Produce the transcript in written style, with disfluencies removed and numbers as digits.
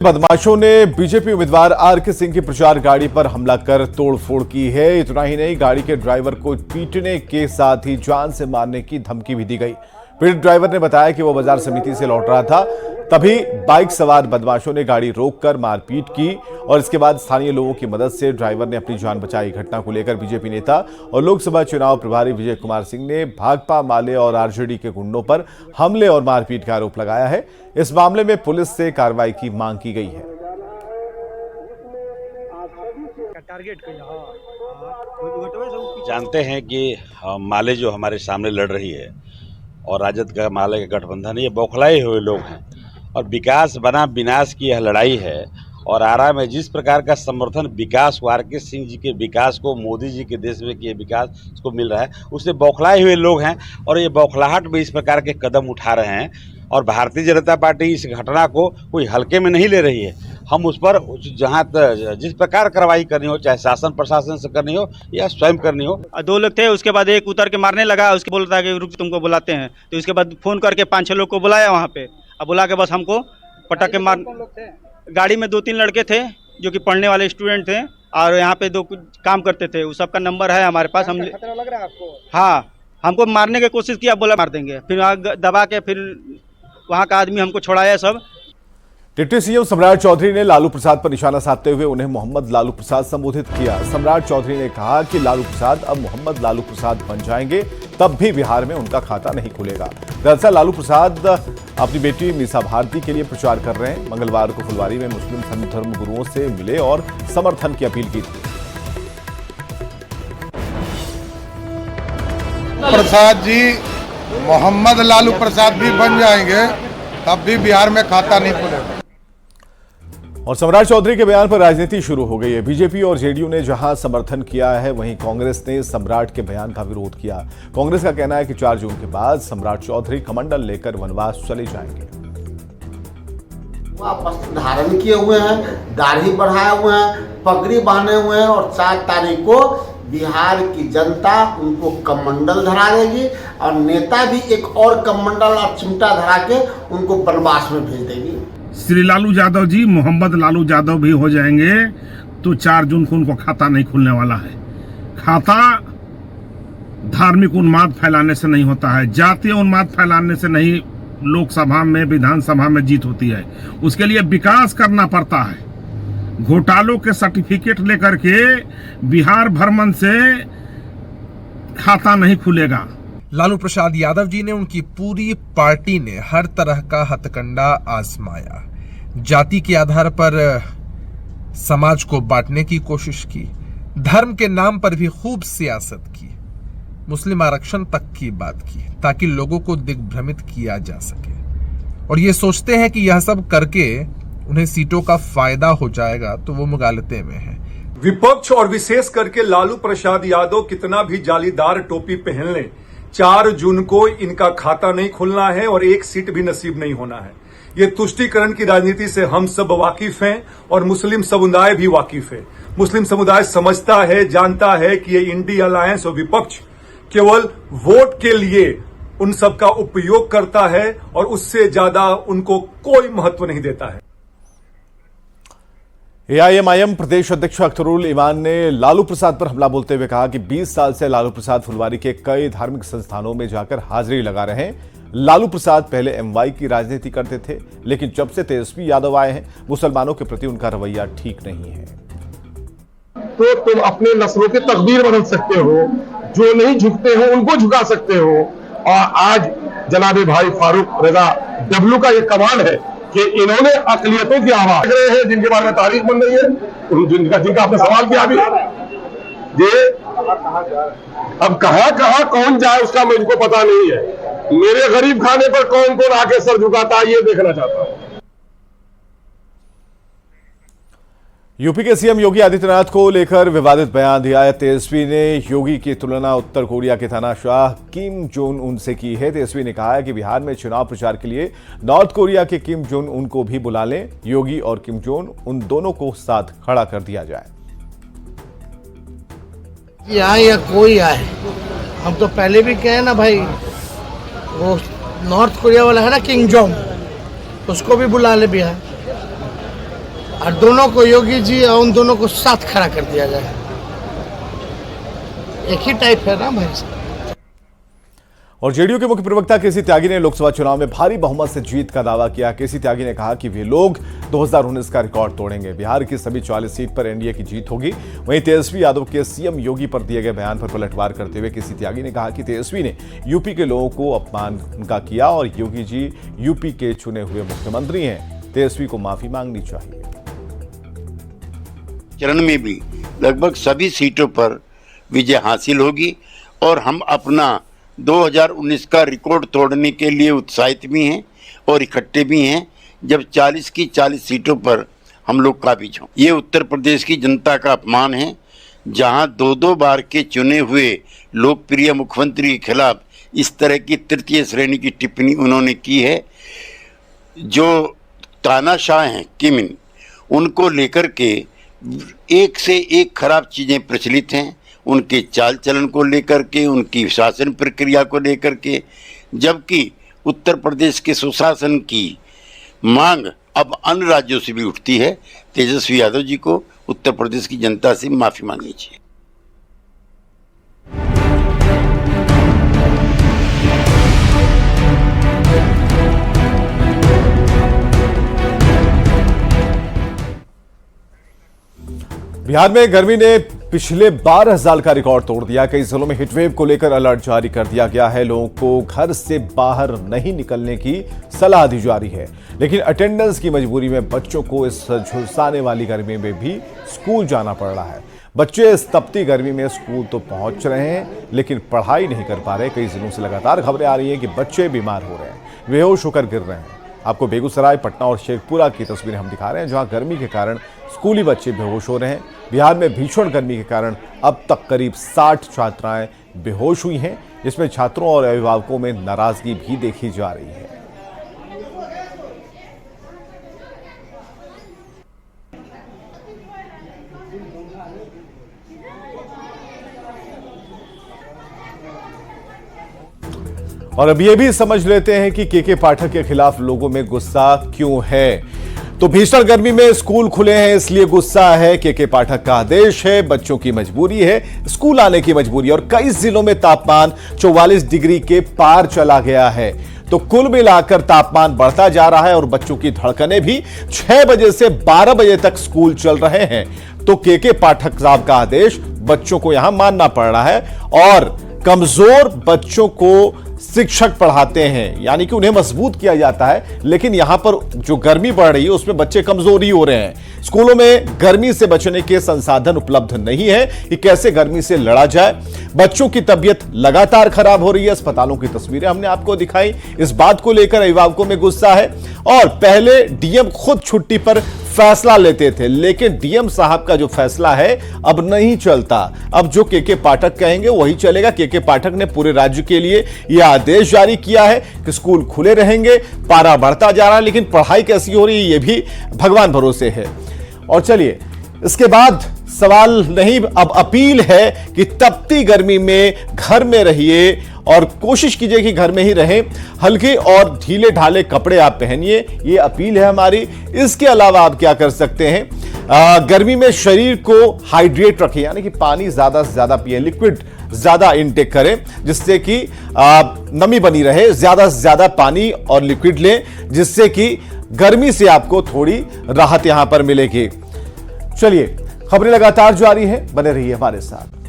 बदमाशों ने बीजेपी उम्मीदवार आर.के. सिंह की प्रचार गाड़ी पर हमला कर तोड़फोड़ की है। इतना ही नहीं, गाड़ी के ड्राइवर को पीटने के साथ ही जान से मारने की धमकी भी दी गई। पीड़ित ड्राइवर ने बताया कि वो बाजार समिति से लौट रहा था, तभी बाइक सवार बदमाशों ने गाड़ी रोककर मारपीट की और इसके बाद स्थानीय लोगों की मदद से ड्राइवर ने अपनी जान बचाई। घटना को लेकर बीजेपी नेता और लोकसभा चुनाव प्रभारी विजय कुमार सिंह ने भाकपा माले और आरजेडी के गुंडों पर हमले और मारपीट का आरोप लगाया है। इस मामले में पुलिस से कार्रवाई की मांग की गई है। जानते हैं कि माले जो हमारे सामने लड़ रही है और राजद का माले का गठबंधन, ये बौखलाए हुए लोग हैं और विकास बना विनाश की यह लड़ाई है। और आरा में जिस प्रकार का समर्थन विकास को, आर.के. सिंह जी के विकास को, मोदी जी के देश में किए विकास को मिल रहा है, उससे बौखलाए हुए लोग हैं और ये बौखलाहट में इस प्रकार के कदम उठा रहे हैं। और भारतीय जनता पार्टी इस घटना को कोई हल्के में नहीं ले रही है। हम उस पर जहाँ जिस प्रकार कार्रवाई करनी हो, चाहे शासन प्रशासन से करनी हो या स्वयं करनी हो। दो लोग थे, उसके बाद एक उतर के मारने लगा, उसके बोलता है कि रुक तुमको बुलाते हैं। तो उसके बाद फोन करके 5-6 लोग को बुलाया वहाँ पे, अब बुला के बस हमको पटक के मार। गाड़ी में 2-3 लड़के थे जो कि पढ़ने वाले स्टूडेंट थे और यहाँ पे 2 काम करते थे। उस सबका नंबर है हमारे पास। हम खतरा लग रहा है आपको? हाँ, हमको मारने की कोशिश किया, बोला मार देंगे, फिर दबा के फिर वहाँ का आदमी हमको छोड़ाया सब। डिप्टी सीएम सम्राट चौधरी ने लालू प्रसाद पर निशाना साधते हुए उन्हें मोहम्मद लालू प्रसाद संबोधित किया। सम्राट चौधरी ने कहा कि लालू प्रसाद अब मोहम्मद लालू प्रसाद बन जाएंगे, तब भी बिहार में उनका खाता नहीं खुलेगा। दरअसल लालू प्रसाद अपनी बेटी मीसा भारती के लिए प्रचार कर रहे हैं। मंगलवार को फुलवारी में मुस्लिम धर्म गुरुओं से मिले और समर्थन की अपील की थी। प्रसाद जी मोहम्मद लालू प्रसाद भी बन जाएंगे, तब भी बिहार में खाता नहीं खुलेगा। और सम्राट चौधरी के बयान पर राजनीति शुरू हो गई है। बीजेपी और जेडीयू ने जहां समर्थन किया है, वहीं कांग्रेस ने सम्राट के बयान का विरोध किया। कांग्रेस का कहना है कि 4 जून के बाद सम्राट चौधरी कमंडल लेकर वनवास चले जाएंगे। वस्त्र धारण किए हुए हैं, दाढ़ी बढ़ाए हुए हैं, पगड़ी बांधे हुए हैं और 4 तारीख को बिहार की जनता उनको कमंडल धरा देगी और नेता भी एक और कमंडल और चिमटा धरा के उनको वनवास में भेज देगी। श्री लालू यादव जी मोहम्मद लालू यादव भी हो जाएंगे तो 4 जून को उनको खाता नहीं खुलने वाला है। खाता धार्मिक उन्माद फैलाने से नहीं होता है, जातीय उन्माद फैलाने से नहीं लोकसभा में, विधानसभा में जीत होती है। उसके लिए विकास करना पड़ता है। घोटालों के सर्टिफिकेट लेकर के बिहार भ्रमण से खाता नहीं खुलेगा। लालू प्रसाद यादव जी ने, उनकी पूरी पार्टी ने हर तरह का हथकंडा आजमाया। जाति के आधार पर समाज को बांटने की कोशिश की, धर्म के नाम पर भी खूब सियासत की, मुस्लिम आरक्षण तक की बात की ताकि लोगों को दिग्भ्रमित किया जा सके। और ये सोचते हैं कि यह सब करके उन्हें सीटों का फायदा हो जाएगा, तो वो मुगालते में है। विपक्ष और विशेष करके लालू प्रसाद यादव कितना भी जालीदार टोपी पहन लें, 4 जून को इनका खाता नहीं खुलना है और 1 सीट भी नसीब नहीं होना है। ये तुष्टीकरण की राजनीति से हम सब वाकिफ हैं और मुस्लिम समुदाय भी वाकिफ है। मुस्लिम समुदाय समझता है, जानता है कि ये इंडी अलायंस और विपक्ष केवल वोट के लिए उन सब का उपयोग करता है और उससे ज्यादा उनको कोई महत्व नहीं देता है। एआईएमआईएम प्रदेश अध्यक्ष अख्तरुल ईमान ने लालू प्रसाद पर हमला बोलते हुए कहा कि 20 साल से लालू प्रसाद फुलवारी के कई धार्मिक संस्थानों में जाकर हाजिरी लगा रहे हैं। लालू प्रसाद पहले एमवाई की राजनीति करते थे, लेकिन जब से तेजस्वी यादव आए हैं, मुसलमानों के प्रति उनका रवैया ठीक नहीं है। तो तुम अपने नस्लों की तकदीर बदल सकते हो, जो नहीं झुकते हो उनको झुका सकते हो। और आज जनाबे भाई फारूक रजा डब्लू का ये कमाल है कि इन्होंने अकलियतों की आवाज रहे हैं, जिनके बारे में तारीख बन रही है, जिनका आपने सवाल किया अभी, ये अब कहां कौन जाए उसका मुझको पता नहीं है। मेरे गरीब खाने पर कौन कौन आके सर झुकाता है, ये देखना चाहता हूं। यूपी के सीएम योगी आदित्यनाथ को लेकर विवादित बयान दिया है। तेजस्वी ने योगी की तुलना उत्तर कोरिया के तानाशाह किम जोंग उन से की है। तेजस्वी ने कहा है कि बिहार में चुनाव प्रचार के लिए नॉर्थ कोरिया के किम जोंग उन को भी बुला लें। योगी और किम जोंग उन दोनों को साथ खड़ा कर दिया जाए। आए या कोई आए, हम तो पहले भी कहे ना भाई, वो नॉर्थ कोरिया वाला है ना किम जोंग, उसको भी बुला ले बिहार। और दोनों को, योगी जी और उन दोनों को साथ खड़ा कर दिया जाए। एक ही टाइप है ना भाई। और जेडीयू के मुख्य प्रवक्ता केसी त्यागी ने लोकसभा चुनाव में भारी बहुमत से जीत का दावा किया। केसी त्यागी ने कहा कि वे लोग 2019 का रिकॉर्ड तोड़ेंगे। बिहार की सभी 44 सीट पर एनडीए की जीत होगी। वहीं तेजस्वी यादव के सीएम योगी पर दिए गए बयान पर पलटवार करते हुए केसी त्यागी ने कहा कि तेजस्वी ने यूपी के लोगों को अपमान का किया और योगी जी यूपी के चुने हुए मुख्यमंत्री हैं। तेजस्वी को माफी मांगनी चाहिए। चरण में भी लगभग सभी सीटों पर विजय हासिल होगी और हम अपना 2019 का रिकॉर्ड तोड़ने के लिए उत्साहित भी हैं और इकट्ठे भी हैं। जब 40 की 40 सीटों पर हम लोग काबिज हों, ये उत्तर प्रदेश की जनता का अपमान है, जहां 2-2 बार के चुने हुए लोकप्रिय मुख्यमंत्री के खिलाफ इस तरह की तृतीय श्रेणी की टिप्पणी उन्होंने की है। जो तानाशाह हैं किमिन, उनको लेकर के एक से एक खराब चीज़ें प्रचलित हैं, उनके चाल चलन को लेकर के, उनकी शासन प्रक्रिया को लेकर के, जबकि उत्तर प्रदेश के सुशासन की मांग अब अन्य राज्यों से भी उठती है। तेजस्वी यादव जी को उत्तर प्रदेश की जनता से माफी मांगनी चाहिए। बिहार में गर्मी ने पिछले 12 साल का रिकॉर्ड तोड़ दिया। कई जिलों में हीटवेव को लेकर अलर्ट जारी कर दिया गया है। लोगों को घर से बाहर नहीं निकलने की सलाह दी जा रही है, लेकिन अटेंडेंस की मजबूरी में बच्चों को इस झुलसाने वाली गर्मी में भी स्कूल जाना पड़ रहा है। बच्चे इस तपती गर्मी में स्कूल तो पहुंच रहे हैं, लेकिन पढ़ाई नहीं कर पा रहे। कई जिलों से लगातार खबरें आ रही हैं कि बच्चे बीमार हो रहे हैं, बेहोश होकर गिर रहे हैं। आपको बेगूसराय, पटना और शेखपुरा की तस्वीरें हम दिखा रहे हैं, जहां गर्मी के कारण स्कूली बच्चे बेहोश हो रहे हैं। बिहार में भीषण गर्मी के कारण अब तक करीब 60 छात्राएं बेहोश हुई हैं, जिसमें छात्रों और अभिभावकों में नाराजगी भी देखी जा रही है। और अब ये भी समझ लेते हैं कि के पाठक के खिलाफ लोगों में गुस्सा क्यों है। तो भीषण गर्मी में स्कूल खुले हैं, इसलिए गुस्सा है। के पाठक का आदेश है, बच्चों की मजबूरी है, स्कूल आने की मजबूरी। और कई जिलों में तापमान 44 डिग्री के पार चला गया है। तो कुल मिलाकर तापमान बढ़ता जा रहा है और बच्चों की धड़कनें भी 6 बजे से 12 बजे तक स्कूल चल रहे हैं। तो के पाठक साहब का आदेश बच्चों को यहां मानना पड़ रहा है और कमजोर बच्चों को शिक्षक पढ़ाते हैं, यानी कि उन्हें मजबूत किया जाता है। लेकिन यहां पर जो गर्मी बढ़ रही है उसमें बच्चे कमजोर ही हो रहे हैं। स्कूलों में गर्मी से बचने के संसाधन उपलब्ध नहीं है कि कैसे गर्मी से लड़ा जाए। बच्चों की तबीयत लगातार खराब हो रही है। अस्पतालों की तस्वीरें हमने आपको दिखाई। इस बात को लेकर अभिभावकों में गुस्सा है। और पहले डीएम खुद छुट्टी पर फैसला लेते थे, लेकिन डीएम साहब का जो फैसला है अब नहीं चलता। अब जो के पाठक कहेंगे वही चलेगा। के पाठक ने पूरे राज्य के लिए यह आदेश जारी किया है कि स्कूल खुले रहेंगे। पारा बढ़ता जा रहा है, लेकिन पढ़ाई कैसी हो रही है ये भी भगवान भरोसे है। और चलिए, इसके बाद सवाल नहीं, अब अपील है कि तपती गर्मी में घर में रहिए और कोशिश कीजिए कि घर में ही रहें। हल्के और ढीले ढाले कपड़े आप पहनिए, ये अपील है हमारी। इसके अलावा आप क्या कर सकते हैं, गर्मी में शरीर को हाइड्रेट रखें, यानी कि पानी ज्यादा से ज्यादा पिए, लिक्विड ज्यादा इनटेक करें, जिससे कि नमी बनी रहे। ज्यादा से ज्यादा पानी और लिक्विड लें, जिससे कि गर्मी से आपको थोड़ी राहत यहां पर मिलेगी। चलिए, खबरें लगातार जारी है, बने रहिए हमारे साथ।